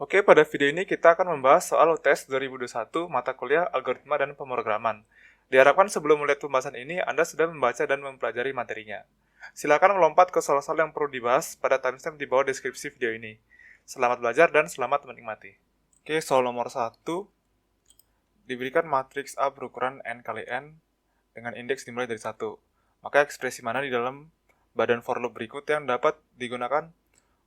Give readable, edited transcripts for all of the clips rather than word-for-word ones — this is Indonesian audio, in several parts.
Oke, pada video ini kita akan membahas soal UTS 2021 mata kuliah algoritma dan pemrograman. Diharapkan sebelum melihat pembahasan ini, Anda sudah membaca dan mempelajari materinya. Silakan melompat ke soal-soal yang perlu dibahas pada timestamp di bawah deskripsi video ini. Selamat belajar dan selamat menikmati. Oke, soal nomor 1. Diberikan matriks A berukuran N kali N dengan indeks dimulai dari 1. Maka ekspresi mana di dalam badan for loop berikut yang dapat digunakan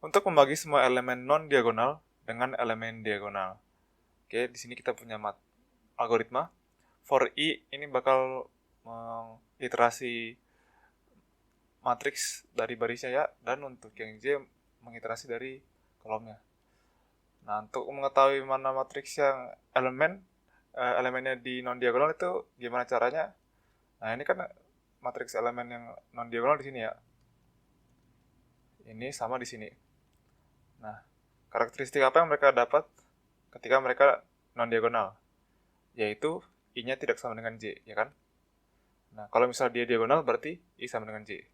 untuk membagi semua elemen non-diagonal dengan elemen diagonal. Oke, di sini kita punya algoritma. For I ini bakal mengiterasi matriks dari barisnya ya, dan untuk yang J mengiterasi dari kolomnya. Nah, untuk mengetahui mana matriks yang elemennya di non-diagonal itu gimana caranya? Nah, ini kan matriks elemen yang non-diagonal di sini ya. Ini sama di sini. Nah, karakteristik apa yang mereka dapat ketika mereka non-diagonal? Yaitu I-nya tidak sama dengan J, ya kan? Nah, kalau misalnya dia diagonal berarti I sama dengan J.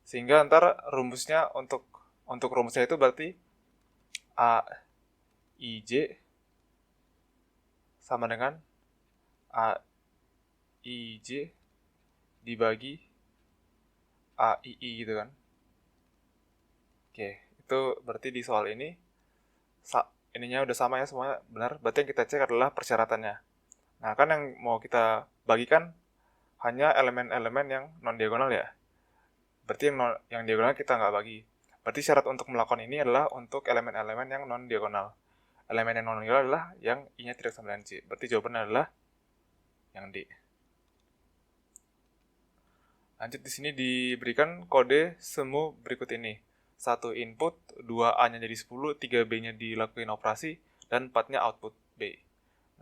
Sehingga antara rumusnya untuk rumusnya itu berarti A I J sama dengan A I J dibagi A I I gitu kan. Oke, itu berarti di soal ini ininya udah sama ya semuanya benar. Berarti yang kita cek adalah persyaratannya. Nah, kan yang mau kita bagikan hanya elemen-elemen yang non-diagonal ya. Berarti yang diagonal kita nggak bagi. Berarti syarat untuk melakukan ini adalah untuk elemen-elemen yang non-diagonal. Elemen yang non-diagonal adalah yang I-nya tidak sama dengan C. Berarti jawabannya adalah yang D. Lanjut, di sini diberikan kode semu berikut ini. 1 input, 2 A-nya jadi 10, 3 B-nya dilakukan operasi, dan 4-nya output B.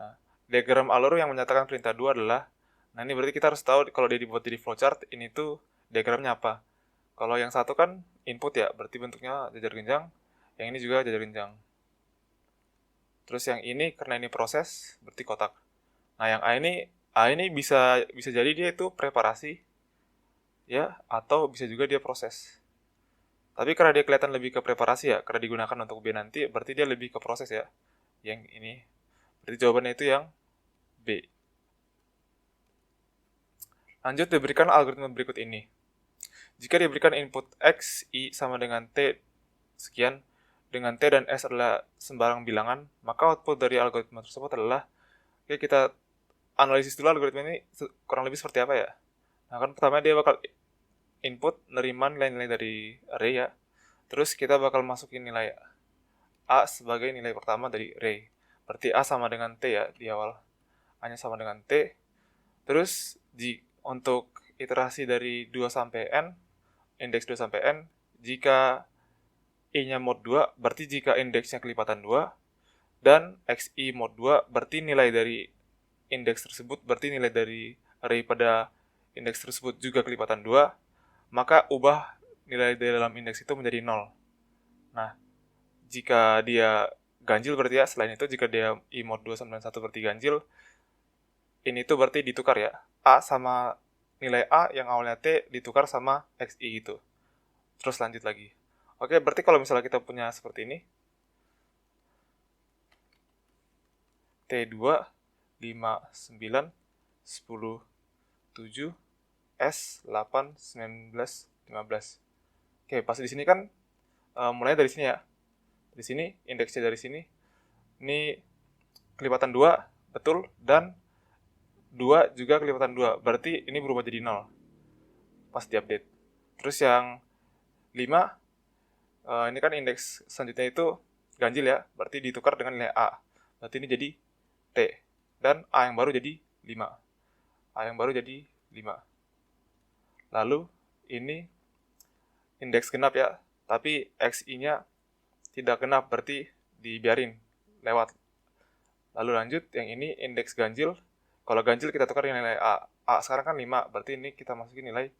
Nah, diagram alur yang menyatakan perintah 2 adalah, nah ini berarti kita harus tahu kalau dia dibuat jadi flowchart, ini tuh diagramnya apa. Kalau yang satu kan input ya, berarti bentuknya jajar genjang, yang ini juga jajar genjang. Terus yang ini karena ini proses, berarti kotak. Nah, yang A ini bisa jadi dia itu preparasi ya, atau bisa juga dia proses. Tapi karena dia kelihatan lebih ke preparasi ya, karena digunakan untuk B nanti, berarti dia lebih ke proses ya. Yang ini, berarti jawabannya itu yang B. Lanjut, diberikan algoritma berikut ini. Jika diberikan input X, I sama dengan T sekian, dengan T dan S adalah sembarang bilangan, maka output dari algoritma tersebut adalah, oke, kita analisis dulu algoritma ini kurang lebih seperti apa ya. Nah, kan pertama dia bakal input nerima nilai-nilai dari array ya. Terus kita bakal masukin nilai A sebagai nilai pertama dari array. Berarti A sama dengan T ya di awal. A-nya sama dengan T. Terus untuk iterasi dari 2 sampai N, indeks 2 sampai N, jika I-nya mod 2, berarti jika indeksnya kelipatan 2, dan XI mod 2, berarti nilai dari indeks tersebut, berarti nilai dari array pada indeks tersebut juga kelipatan 2, maka ubah nilai dari dalam indeks itu menjadi 0. Nah, jika dia ganjil berarti ya, selain itu jika dia I mod 2 sama dengan 1 berarti ganjil, ini tuh berarti ditukar ya. A sama nilai A yang awalnya T ditukar sama XI gitu. Terus lanjut lagi. Oke, berarti kalau misalnya kita punya seperti ini, T2, 5, 9, 10, 7, S, 8, 19, 15. Oke, pas di sini kan mulai dari sini ya. Di sini, indeksnya dari sini. Ini kelipatan 2, betul, dan 2 juga kelipatan 2. Berarti ini berubah jadi 0 pas diupdate. Terus yang 5, ini kan indeks selanjutnya itu ganjil ya, berarti ditukar dengan nilai A. Berarti ini jadi T. Dan A yang baru jadi 5. A yang baru jadi 5. Lalu ini indeks genap ya, tapi XI-nya tidak genap, berarti dibiarin lewat. Lalu lanjut, yang ini indeks ganjil. Kalau ganjil kita tukar dengan nilai A. A sekarang kan 5, berarti ini kita masukin nilai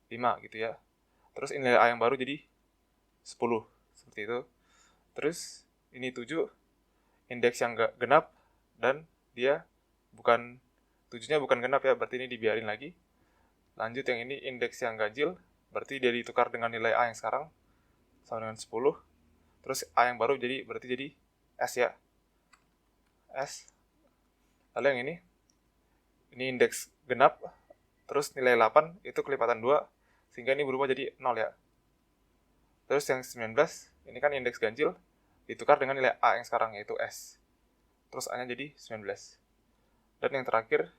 5 gitu ya. Terus nilai A yang baru jadi 10, seperti itu. Terus ini 7, indeks yang genap, dan dia bukan, 7-nya bukan genap ya, berarti ini dibiarin lagi. Lanjut, yang ini indeks yang ganjil, berarti dia ditukar dengan nilai A yang sekarang sama dengan 10. Terus A yang baru berarti jadi S ya. S. Lalu yang ini indeks genap, terus nilai 8 itu kelipatan 2, sehingga ini berubah jadi 0 ya. Terus yang 19, ini kan indeks ganjil, ditukar dengan nilai A yang sekarang, yaitu S. Terus A-nya jadi 19. Dan yang terakhir,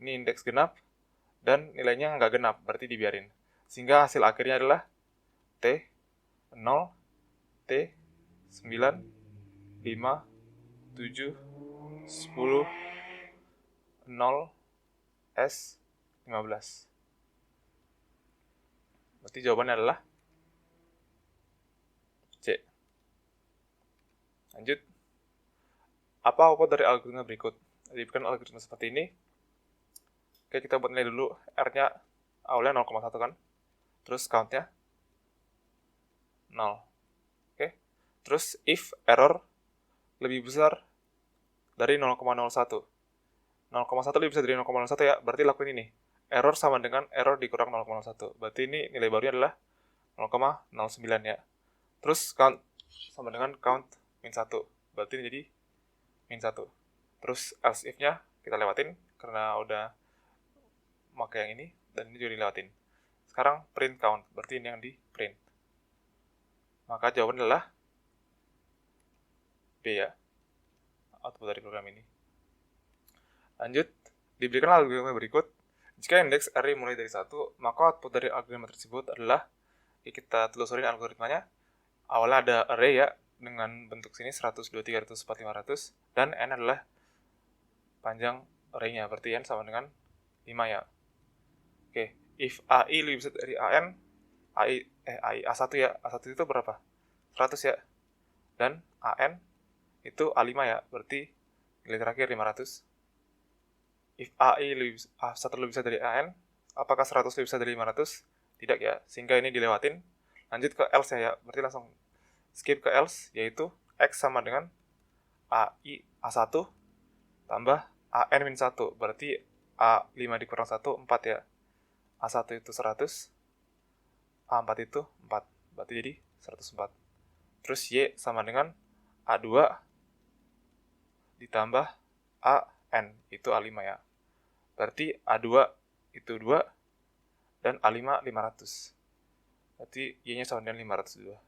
ini indeks genap, dan nilainya nggak genap, berarti dibiarin. Sehingga hasil akhirnya adalah T, 0, T, 9, 5, 7, 10, 0, S, 15. Berarti jawabannya adalah C. Lanjut. Apa output dari algoritma berikut? Diberikan algoritma seperti ini. Oke, kita buat nilai dulu. R-nya awalnya 0,1 kan. Terus count-nya 0. Oke. Terus if error lebih besar dari 0,01. 0,1 lebih besar dari 0,01 ya, berarti lakuin ini. Error sama dengan error dikurang 0,01. Berarti ini nilai barunya adalah 0,09 ya. Terus count sama dengan count min 1. Berarti ini jadi min 1. Terus else if-nya kita lewatin karena udah pakai yang ini, dan ini juga dilewatin. Sekarang print count, berarti ini yang di print. Maka jawabannya adalah B ya, output dari program ini. Lanjut, diberikan algoritma berikut. Jika indeks array mulai dari 1, maka output dari algoritma tersebut adalah, kita telusurin algoritmanya. Awalnya ada array ya, dengan bentuk sini 100, 2, 300, 4, 500, dan n adalah panjang array-nya, berarti n sama dengan 5 ya. Oke, if AI lebih besar dari AN, AI A1 ya, A1 itu berapa? 100 ya. Dan AN itu A5 ya, berarti nilai terakhir 500. If AI A1 lebih besar dari AN, apakah 100 lebih besar dari 500? Tidak ya, sehingga ini dilewatin. Lanjut ke else ya, berarti langsung skip ke else, yaitu X sama dengan AI A1 tambah AN-1, berarti A5 dikurang 1, 4 ya. A1 itu 100, A4 itu 4, berarti jadi 104. Terus Y sama dengan A2 ditambah AN, itu A5 ya. Berarti A2 itu 2, dan A5 500. Berarti Y-nya sama dengan 502.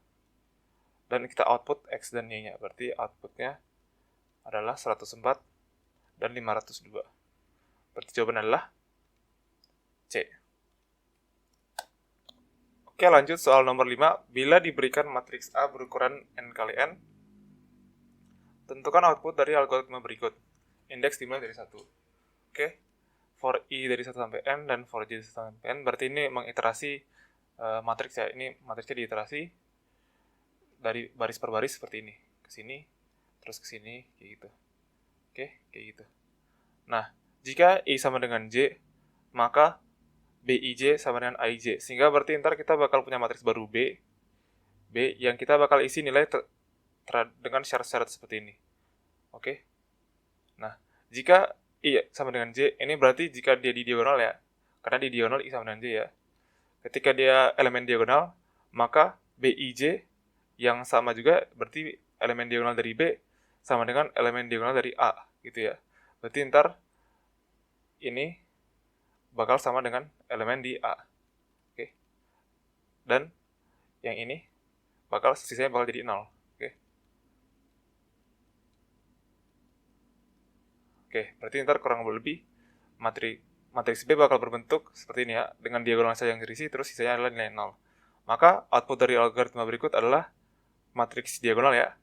Dan kita output X dan Y-nya, berarti outputnya adalah 104 dan 502. Berarti jawabannya adalah C. Oke, lanjut soal nomor 5. Bila diberikan matriks A berukuran n kali n, tentukan output dari algoritma berikut. Indeks dimulai dari 1. Oke, for I dari 1 sampai n dan for J dari 1 sampai n, berarti ini mengiterasi matriks ya. Ini matriksnya diiterasi dari baris per baris seperti ini. Ke sini, terus ke sini, kayak gitu. Oke, kayak gitu. Nah, jika I sama dengan J, maka BIJ sama dengan AIJ. Sehingga berarti ntar kita bakal punya matriks baru B yang kita bakal isi nilai dengan syarat-syarat seperti ini. Oke. Nah, jika I sama dengan J, ini berarti jika dia di diagonal ya. Karena di diagonal I sama dengan J ya. Ketika dia elemen diagonal, maka BIJ yang sama juga berarti elemen diagonal dari B sama dengan elemen diagonal dari A, gitu ya. Berarti ntar ini bakal sama dengan elemen di A. Oke. Dan yang ini sisanya bakal jadi 0. Oke. Oke, berarti ntar kurang lebih matriks B bakal berbentuk seperti ini ya, dengan diagonal saja yang terisi, terus sisanya adalah nilai 0. Maka output dari algoritma berikut adalah matriks diagonal ya.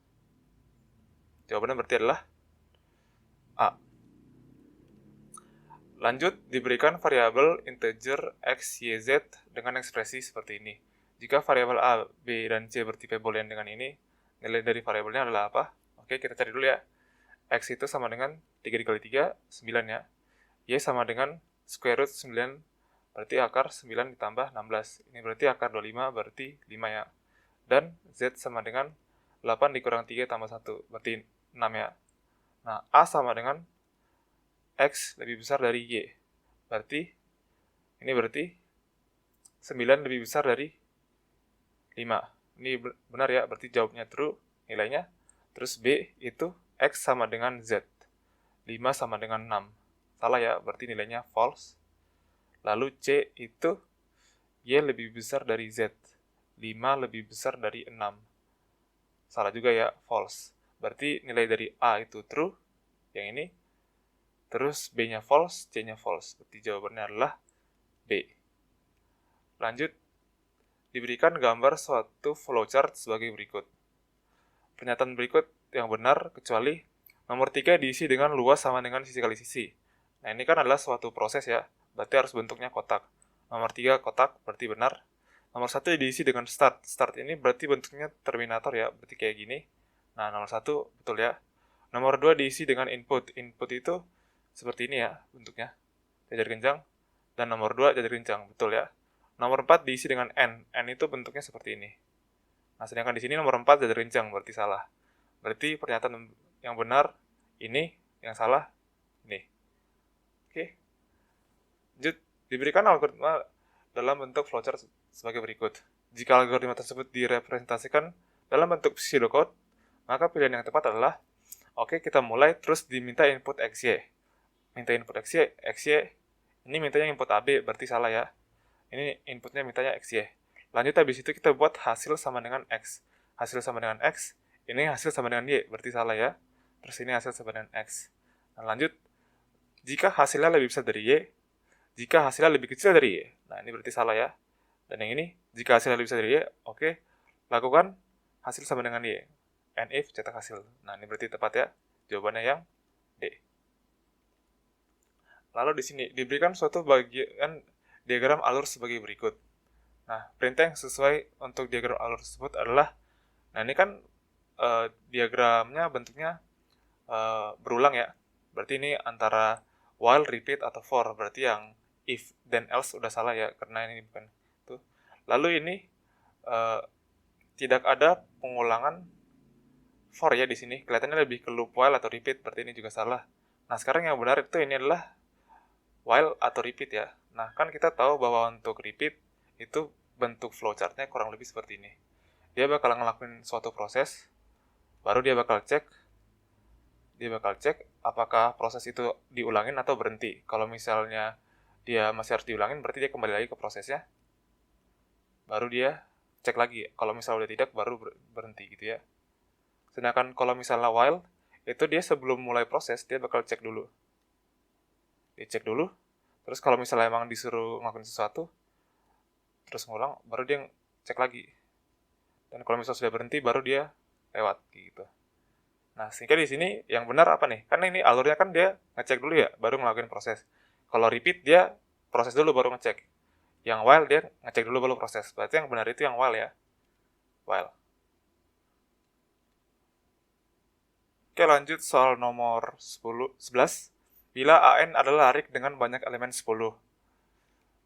Jawabannya berarti adalah A. Lanjut, diberikan variabel integer x, y, z dengan ekspresi seperti ini. Jika variabel A, B, dan C bertipe boolean dengan ini, nilai dari variabelnya adalah apa? Oke, kita cari dulu ya. X itu sama dengan 3 dikali 3, 9 ya. Y sama dengan square root 9, berarti akar 9 ditambah 16. Ini berarti akar 25, berarti 5 ya. Dan Z sama dengan 8 dikurang 3 tambah 1, berarti 6 ya. Nah, A sama dengan X lebih besar dari Y. Ini berarti 9 lebih besar dari 5. Ini benar ya, berarti jawabnya true, nilainya Terus B itu X sama dengan Z. 5 sama dengan 6. Salah ya, berarti nilainya false. Lalu C itu Y lebih besar dari Z. 5 lebih besar dari 6. Salah juga ya, false. Berarti nilai dari A itu true, yang ini. Terus B-nya false, C-nya false. Berarti jawabannya adalah B. Lanjut, diberikan gambar suatu flowchart sebagai berikut. Pernyataan berikut yang benar, kecuali nomor 3 diisi dengan luas sama dengan sisi kali sisi. Nah, ini kan adalah suatu proses ya, berarti harus bentuknya kotak. Nomor 3 kotak, berarti benar. Nomor 1 diisi dengan start. Start ini berarti bentuknya terminator ya, berarti kayak gini. Nah, nomor 1 betul ya. Nomor 2 diisi dengan input. Input itu seperti ini ya bentuknya, jajar genjang. Dan nomor 2 jajar genjang, betul ya. Nomor 4 diisi dengan N. N itu bentuknya seperti ini. Nah, sedangkan di sini nomor 4 jajar genjang, berarti salah. Berarti pernyataan yang benar ini, yang salah ini. Oke. Lanjut, diberikan algoritma dalam bentuk flowchart sebagai berikut. Jika algoritma tersebut direpresentasikan dalam bentuk pseudocode, maka pilihan yang tepat adalah, oke, kita mulai, terus diminta input XY. Minta input XY, ini mintanya input AB, berarti salah ya. Ini inputnya mintanya XY. Lanjut, habis itu kita buat hasil sama dengan X. Hasil sama dengan X, ini hasil sama dengan Y, berarti salah ya. Terus ini hasil sama dengan X. Nah, lanjut, jika hasilnya lebih besar dari Y, jika hasilnya lebih kecil dari Y. Nah, ini berarti salah ya. Dan yang ini, jika hasilnya lebih besar dari Y, oke, lakukan hasil sama dengan Y. And if cetak hasil. Nah, ini berarti tepat ya. Jawabannya yang D. Lalu di sini diberikan suatu bagian diagram alur sebagai berikut. Nah, perintah yang sesuai untuk diagram alur tersebut adalah, nah ini kan diagramnya bentuknya berulang ya. Berarti ini antara while, repeat, atau for. Berarti yang if dan else udah salah ya, karena ini bukan itu. Lalu ini tidak ada pengulangan for ya di sini. Kelihatannya lebih ke loop while atau repeat, berarti ini juga salah. Nah, sekarang yang benar itu ini adalah while atau repeat ya. Nah, kan kita tahu bahwa untuk repeat itu bentuk flowchartnya kurang lebih seperti ini. Dia bakal ngelakuin suatu proses, baru dia bakal cek apakah proses itu diulangin atau berhenti. Kalau misalnya dia masih harus diulangin, berarti dia kembali lagi ke prosesnya, baru dia cek lagi. Kalau misalnya udah tidak, baru berhenti gitu ya. Sedangkan kalau misalnya while, itu dia sebelum mulai proses, dia bakal cek dulu. Dicek dulu, terus kalau misalnya emang disuruh ngelakuin sesuatu, terus ngulang, baru dia cek lagi. Dan kalau misalnya sudah berhenti, baru dia lewat gitu. Nah, sehingga di sini yang benar apa nih? Karena ini alurnya kan dia ngecek dulu ya, baru ngelakuin proses. Kalau repeat, dia proses dulu baru ngecek. Yang while, dia ngecek dulu baru proses. Berarti yang benar itu yang while ya. While. Oke, lanjut soal nomor 11. Bila AN adalah larik dengan banyak elemen 10,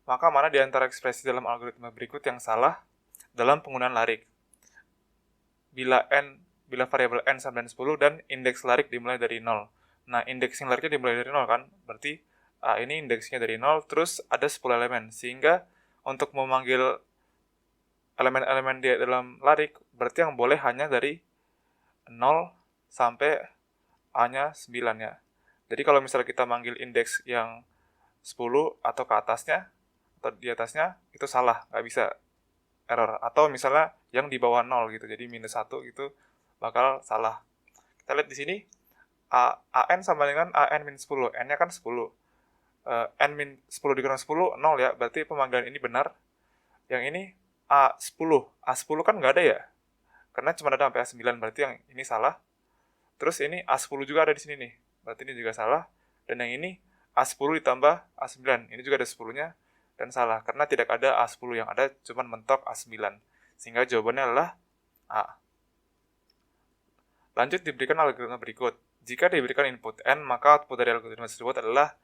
maka mana di antara ekspresi dalam algoritma berikut yang salah dalam penggunaan larik? Bila variabel n sama dengan 10 dan indeks larik dimulai dari 0. Nah, indeksing lariknya dimulai dari 0 kan? Berarti A ini indeksnya dari 0, terus ada 10 elemen. Sehingga untuk memanggil elemen-elemen di dalam larik, berarti yang boleh hanya dari 0 sampai A-nya 9 ya. Jadi kalau misalnya kita manggil indeks yang 10 atau ke atasnya, atau di atasnya, itu salah, nggak bisa, error. Atau misalnya yang di bawah 0 gitu, jadi minus 1 gitu, bakal salah. Kita lihat di sini, AN sama dengan AN min 10, N-nya kan 10. N min 10 dikurang 10, 0 ya, berarti pemanggilan ini benar. Yang ini A10 kan nggak ada ya, karena cuma ada sampai A9, berarti yang ini salah. Terus ini A10 juga ada di sini nih, berarti ini juga salah. Dan yang ini A10 ditambah A9, ini juga ada 10-nya, dan salah, karena tidak ada A10, yang ada cuma mentok A9. Sehingga jawabannya adalah A. Lanjut, diberikan algoritma berikut. Jika diberikan input N, maka output dari algoritma tersebut adalah,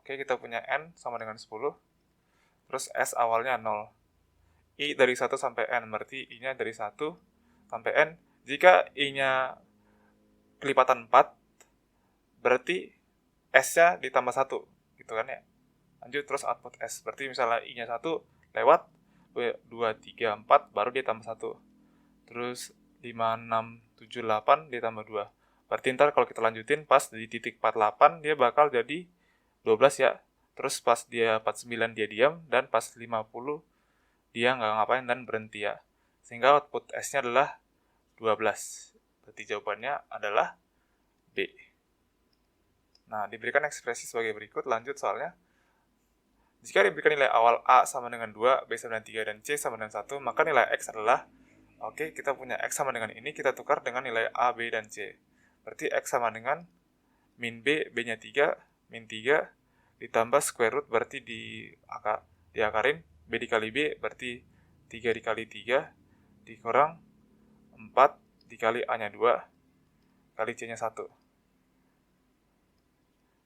kita punya N sama dengan 10, terus S awalnya 0. I dari 1 sampai N, berarti I-nya dari 1 sampai N. Jika I-nya kelipatan 4, berarti S-nya ditambah 1, gitu kan ya. Lanjut, terus output S. Berarti misalnya I-nya 1 lewat, 2, 3, 4, baru dia tambah 1. Terus 5, 6, 78 ditambah 2. Berarti ntar kalau kita lanjutin pas di titik 48 dia bakal jadi 12 ya. Terus pas dia 49 dia diam, dan pas 50 dia nggak ngapain dan berhenti ya. Sehingga output S-nya adalah 12. Berarti jawabannya adalah B. Nah, diberikan ekspresi sebagai berikut, lanjut soalnya. Jika diberikan nilai awal A sama dengan 2, B sama dengan 3, dan C sama dengan 1, maka nilai X adalah, oke, kita punya X sama dengan ini, kita tukar dengan nilai A, B, dan C. Berarti X sama dengan min B, B-nya 3, min 3, ditambah square root, berarti diakarin, B dikali B, berarti 3 dikali 3, dikurang 4 dikali A-nya 2, kali C-nya 1.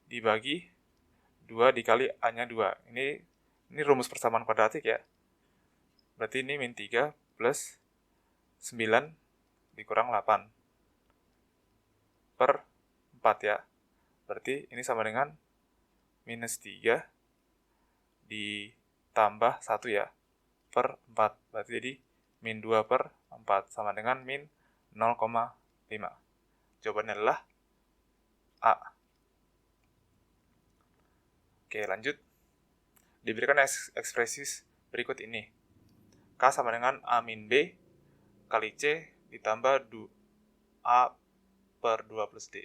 Dibagi 2 dikali A-nya 2. Ini rumus persamaan kuadratik ya. Berarti ini min 3 plus 9 dikurang 8 per 4 ya. Berarti ini sama dengan minus 3 ditambah 1 ya, per 4. Berarti jadi min 2 per 4 sama dengan min 0,5. Jawabannya adalah A. Oke, lanjut. Diberikan ekspresi berikut ini. K sama dengan A min B kali C ditambah A per 2 plus D.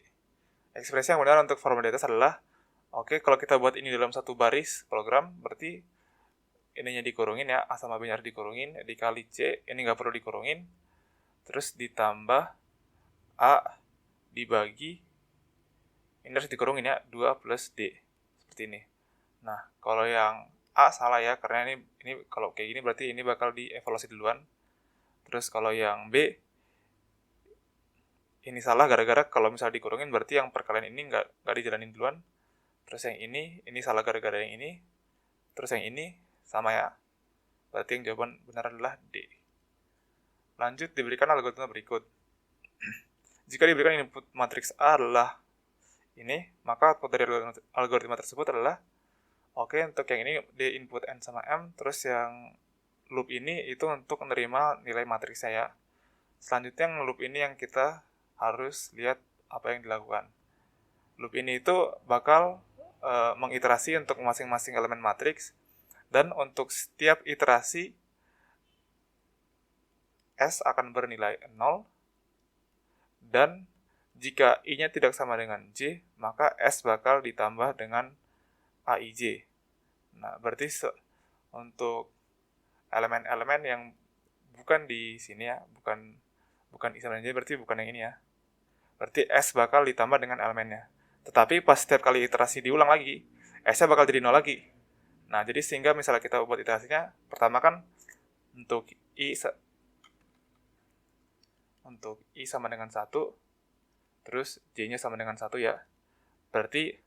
Ekspresi yang benar untuk formula di atas adalah, oke, kalau kita buat ini dalam satu baris program, berarti ininya dikurungin ya, A sama B-nya harus dikurungin, dikali C, ini nggak perlu dikurungin, terus ditambah A dibagi, ini harus dikurungin ya, 2 plus D, seperti ini. Nah, kalau yang A salah ya, karena ini kalau kayak gini berarti ini bakal dievaluasi duluan. Terus kalau yang B, ini salah gara-gara kalau misalnya dikurungin berarti yang perkalian ini nggak dijalanin duluan. Terus yang ini salah gara-gara yang ini. Terus yang ini sama ya. Berarti yang jawaban benar adalah D. Lanjut, diberikan algoritma berikut. Jika diberikan input matriks A adalah ini, maka output dari algoritma tersebut adalah, oke, untuk yang ini D input N sama M, terus yang loop ini itu untuk menerima nilai matriksnya ya. Selanjutnya yang loop ini yang kita harus lihat apa yang dilakukan. Loop ini itu bakal mengiterasi untuk masing-masing elemen matriks, dan untuk setiap iterasi S akan bernilai 0, dan jika I-nya tidak sama dengan J, maka S bakal ditambah dengan AIJ. Nah, berarti untuk elemen-elemen yang bukan di sini ya, bukan I sama dengan J, berarti bukan yang ini ya. Berarti S bakal ditambah dengan elemennya. Tetapi pas setiap kali iterasi diulang lagi, S-nya bakal jadi 0 lagi. Nah, jadi sehingga misalnya kita buat iterasinya, pertama kan untuk I sama dengan 1, terus J-nya sama dengan 1 ya. Berarti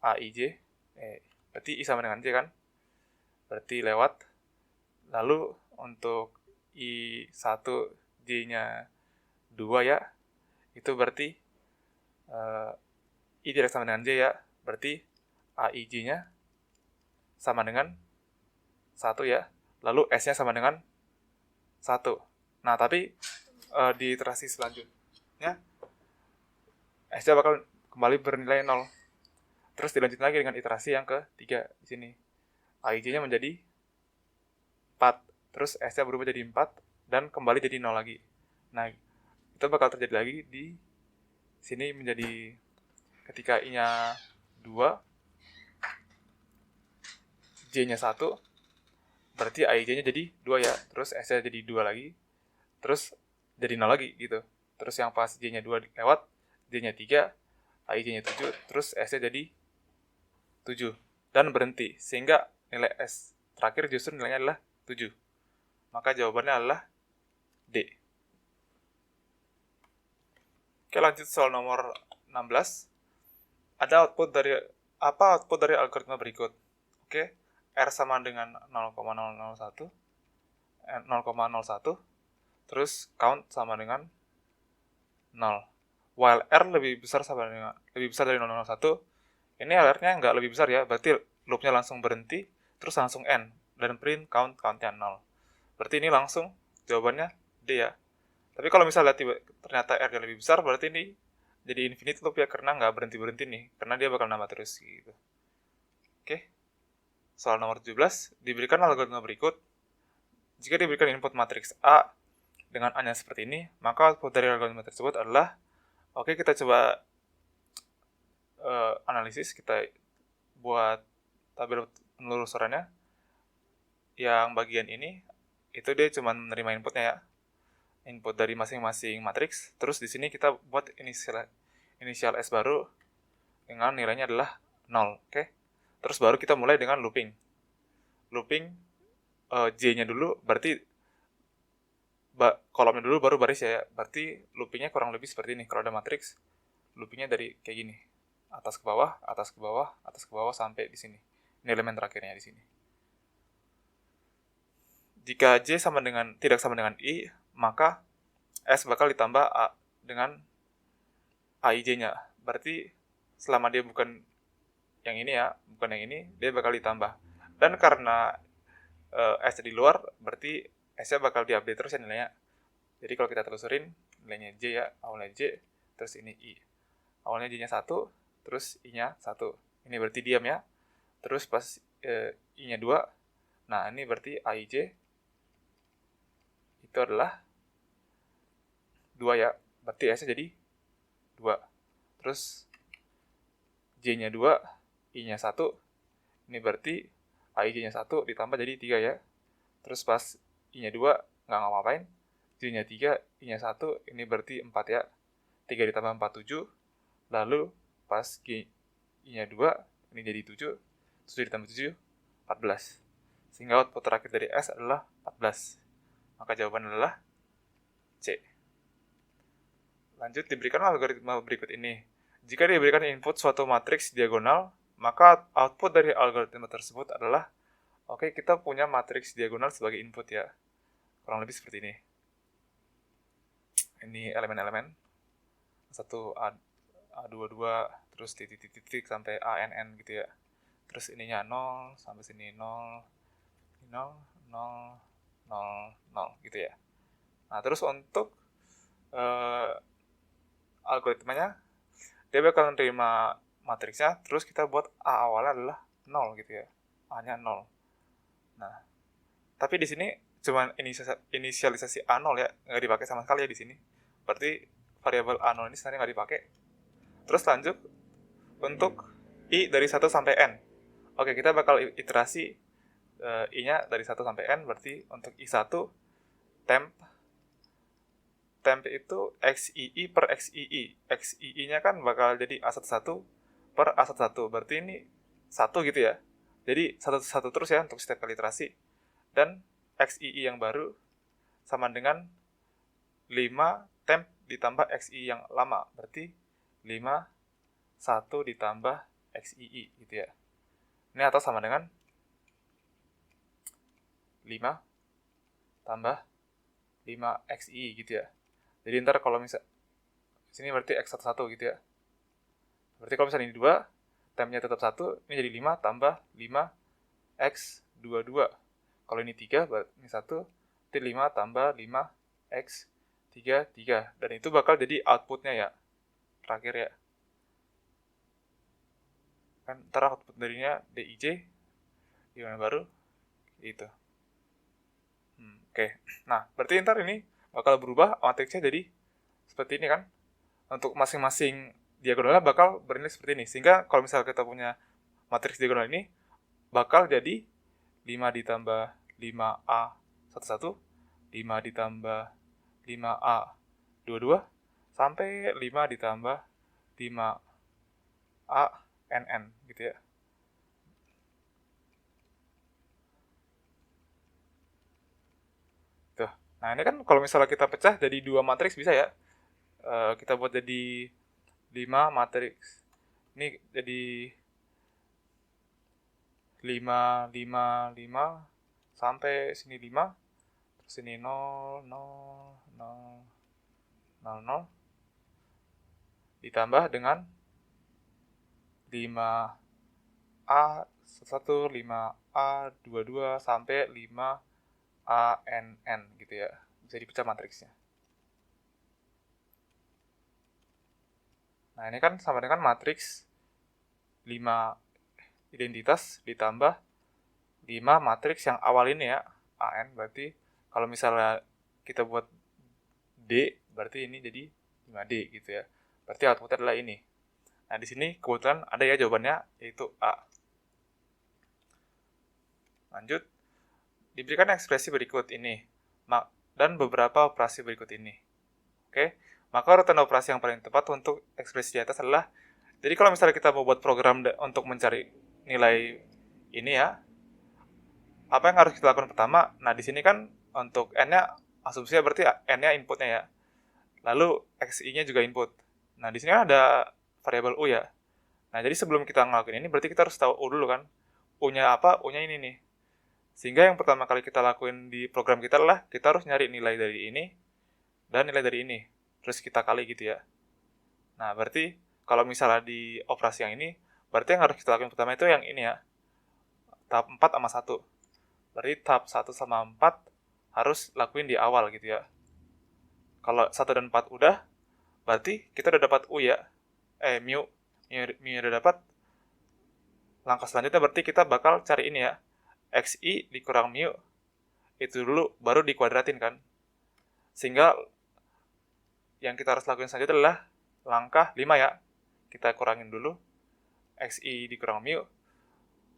berarti I sama dengan J kan? Berarti lewat. Lalu untuk I1 J-nya 2 ya. Itu berarti I tidak sama dengan J ya. Berarti AIJ-nya sama dengan 1 ya. Lalu S-nya sama dengan 1. Nah, tapi di iterasi selanjutnya S-nya bakal kembali bernilai 0. Terus dilanjut lagi dengan iterasi yang ketiga di sini. AIJ-nya menjadi 4. Terus S-nya berubah jadi 4 dan kembali jadi 0 lagi. Nah, itu bakal terjadi lagi di sini menjadi ketika I-nya 2, J-nya 1, berarti AIJ-nya jadi 2 ya. Terus S-nya jadi 2 lagi. Terus jadi 0 lagi gitu. Terus yang pas J-nya 2 lewat, J-nya 3, AIJ-nya 7, terus S-nya jadi 7 dan berhenti, sehingga nilai S terakhir justru nilainya adalah 7. Maka jawabannya adalah D. Oke, lanjut soal nomor 16. Ada output dari algoritma berikut? Oke, R sama dengan 0,001, terus count sama dengan 0. While R lebih besar dari 0,01, ini R-nya nggak lebih besar ya, berarti loop-nya langsung berhenti, terus langsung end, dan print count-nya 0. Berarti ini langsung jawabannya D ya. Tapi kalau misalnya ternyata R-nya lebih besar, berarti ini jadi infinite loop ya, karena nggak berhenti-berhenti nih, karena dia bakal nambah terus gitu. Oke. Soal nomor 17, diberikan algoritma berikut. Jika diberikan input matriks A dengan A-nya seperti ini, maka output dari algoritma tersebut adalah, oke, kita coba analisis, kita buat tabel penelusurannya. Yang bagian ini, itu dia cuma menerima inputnya ya, input dari masing-masing matriks. Terus di sini kita buat inisial S baru dengan nilainya adalah 0, oke? Terus baru kita mulai dengan looping. Looping J-nya dulu, berarti kolomnya dulu baru baris ya. Berarti loopingnya kurang lebih seperti ini. Kalau ada matriks, loopingnya dari kayak gini. Atas ke bawah, atas ke bawah, atas ke bawah sampai di sini. Ini elemen terakhirnya di sini. Jika J tidak sama dengan I, maka S bakal ditambah A dengan AIJ-nya. Berarti selama dia bukan yang ini ya, bukan yang ini, dia bakal ditambah. Dan karena S di luar, berarti S-nya bakal diupdate terus ya nilainya. Jadi kalau kita telusurin, nilainya J ya, awalnya J, terus ini I. Awalnya J-nya 1, terus I-nya 1. Ini berarti diam ya. Terus pas I-nya 2, nah ini berarti AIJ itu adalah 2 ya. Berarti S-nya jadi 2. Terus J-nya 2, I-nya 1. Ini berarti AIJ-nya 1 ditambah jadi 3 ya. Terus pas I-nya 2, nggak ngapain. J-nya 3, I-nya 1, ini berarti 4 ya. 3 ditambah 4, 7. Lalu pas I-nya 2, ini jadi 7. 7 ditambah 7, 14. Sehingga output terakhir dari S adalah 14. Maka jawaban adalah C. Lanjut, diberikan algoritma berikut ini. Jika diberikan input suatu matriks diagonal, maka output dari algoritma tersebut adalah, oke, kita punya matriks diagonal sebagai input ya. Kurang lebih seperti ini. Ini elemen-elemen. 1 A22, terus titik-titik sampai ANN gitu ya. Terus ininya 0, sampai sini 0, 0, 0, 0, 0 gitu ya. Nah, terus untuk algoritmanya, dia bakal menerima matriksnya, terus kita buat A awalnya adalah 0 gitu ya. A-nya 0. Nah, tapi di sini cuma inisialisasi A0 ya, nggak dipakai sama sekali ya di sini. Berarti variabel A0 ini sebenarnya nggak dipakai. Terus lanjut untuk I dari 1 sampai N. Oke, kita bakal iterasi I-nya dari 1 sampai N, berarti untuk I1 temp itu XII per XII. XII-nya kan bakal jadi A11 per A11. Berarti ini 1 gitu ya. Jadi 1 terus ya untuk setiap kali iterasi. Dan XII yang baru sama dengan 5 temp ditambah XII yang lama. Berarti 5, 1 ditambah XII gitu ya. Ini atau sama dengan 5 tambah 5 XI gitu ya. Jadi ntar kalau misal sini berarti X11 gitu ya. Berarti kalau misalnya ini 2, tempnya tetap 1, ini jadi 5 tambah 5 X22. Kalau ini 3, berarti ini 1, berarti 5 tambah 5 X33. Dan itu bakal jadi outputnya ya. Terakhir ya. Kan ntar output darinya DIJ, gimana baru? Itu. Oke. Nah, berarti ntar ini bakal berubah matriksnya jadi seperti ini kan. Untuk masing-masing diagonalnya bakal bernilai seperti ini. Sehingga kalau misalnya kita punya matriks diagonal ini, bakal jadi 5 ditambah 5A11, 5 ditambah 5A22, sampai 5 ditambah 5ANN gitu ya. Tuh. Nah, ini kan kalau misalnya kita pecah jadi 2 matriks bisa ya. Kita buat jadi 5 matriks. Ini jadi 5, 5, 5, sampai sini 5, terus sini 0, 0, 0, 0, 0, ditambah dengan 5A1, 5A22, sampai 5ANN gitu ya. Bisa dipecah matriksnya. Nah, ini kan sama dengan matriks 5 identitas ditambah 5 matriks yang awal ini ya, AN. Berarti kalau misalnya kita buat D, berarti ini jadi 5D gitu ya. Berarti outputnya adalah ini. Nah, di sini kebetulan ada ya jawabannya, yaitu A. Lanjut, diberikan ekspresi berikut ini, dan beberapa operasi berikut ini. Oke, maka urutan operasi yang paling tepat untuk ekspresi di atas adalah, jadi kalau misalnya kita mau buat program untuk mencari nilai ini ya, apa yang harus kita lakukan pertama? Nah, di sini kan untuk n-nya, asumsinya berarti n-nya inputnya ya. Lalu xi-nya juga input. Nah, di sini kan ada variabel u ya. Nah, jadi sebelum kita ngelakuin ini, berarti kita harus tahu u dulu kan. U-nya apa? U-nya ini nih. Sehingga yang pertama kali kita lakuin di program kita adalah kita harus nyari nilai dari ini dan nilai dari ini. Terus kita kali gitu ya. Nah, berarti kalau misalnya di operasi yang ini, berarti yang harus kita lakuin pertama itu yang ini ya. Tahap 4 sama 1. Berarti tahap 1 sama 4 harus lakuin di awal gitu ya. Kalau 1 dan 4 udah, berarti kita udah dapat U ya. Mu udah dapat. Langkah selanjutnya berarti kita bakal cari ini ya. Xi dikurang mu itu dulu baru dikuadratin kan. Sehingga yang kita harus lakuin selanjutnya adalah langkah 5 ya. Kita kurangin dulu Xi dikurang mu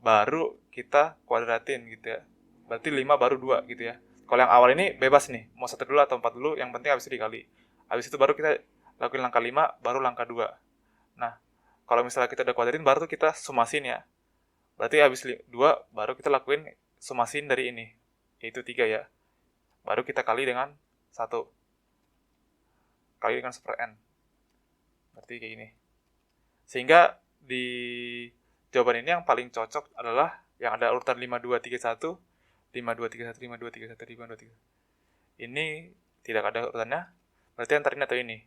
baru kita kuadratin gitu ya. Berarti 5 baru 2 gitu ya. Kalau yang awal ini bebas nih, mau 1 dulu atau 4 dulu, yang penting habis itu dikali. Habis itu baru kita lakuin langkah 5, baru langkah 2. Nah, kalau misalnya kita udah kuadratin, baru kita sumasin ya. Berarti habis 2, baru kita lakuin sumasin dari ini, yaitu 3 ya. Baru kita kali dengan 1. Kali dengan 1/n. Berarti kayak gini. Sehingga di jawaban ini yang paling cocok adalah yang ada urutan 5, 2, 3, 1, 5, 2, 3, 1, 5, 2, 3, 1, 5, 2, 3. Ini tidak ada urutannya, berarti antara ini atau ini.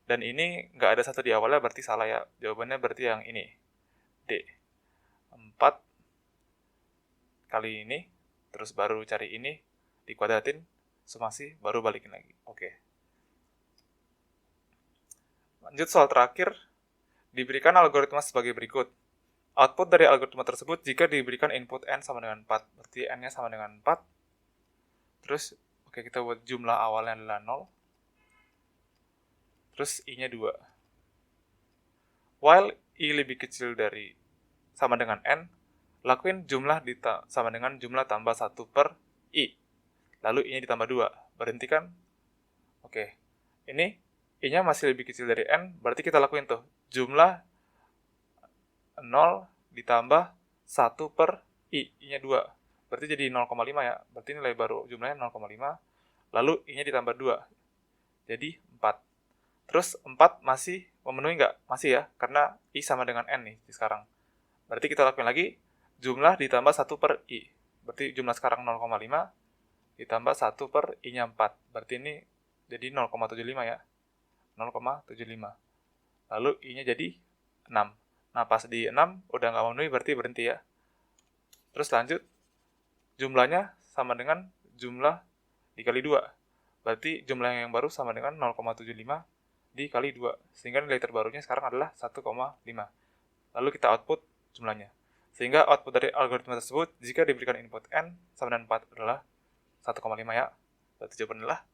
Dan ini nggak ada 1 di awalnya, berarti salah ya. Jawabannya berarti yang ini, D. 4 kali ini, terus baru cari ini, dikuadratin, sumasi, baru balikin lagi. Oke. Lanjut soal terakhir, diberikan algoritma sebagai berikut. Output dari algoritma tersebut jika diberikan input n sama dengan 4. Berarti n-nya sama dengan 4. Terus, oke, kita buat jumlah awalnya adalah 0. Terus i-nya 2. While i lebih kecil dari sama dengan n, lakuin jumlah sama dengan jumlah tambah 1 per i. Lalu i-nya ditambah 2. Berhentikan. Oke. Ini i-nya masih lebih kecil dari n, berarti kita lakuin tuh. Jumlah 0 ditambah 1 per i. I-nya 2. Berarti jadi 0,5 ya. Berarti nilai baru jumlahnya 0,5. Lalu i-nya ditambah 2. Jadi 4. Terus 4 masih memenuhi nggak? Masih ya. Karena i sama dengan n nih sekarang. Berarti kita lakuin lagi. Jumlah ditambah 1 per i. Berarti jumlah sekarang 0,5 ditambah 1 per i-nya 4. Berarti ini jadi 0,75 ya. 0,75. Lalu i-nya jadi 6. Nah, pas di 6 udah nggak memenuhi, berarti berhenti ya. Terus lanjut. Jumlahnya sama dengan jumlah dikali 2. Berarti jumlah yang baru sama dengan 0,75 dikali 2. Sehingga nilai terbarunya sekarang adalah 1,5. Lalu kita output jumlahnya. Sehingga output dari algoritma tersebut, jika diberikan input n sama dengan 4 adalah 1,5 ya. Berarti jawabannya adalah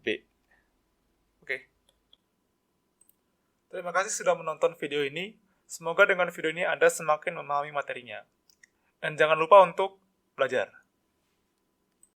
B. Oke. Terima kasih sudah menonton video ini. Semoga dengan video ini Anda semakin memahami materinya. Dan jangan lupa untuk belajar.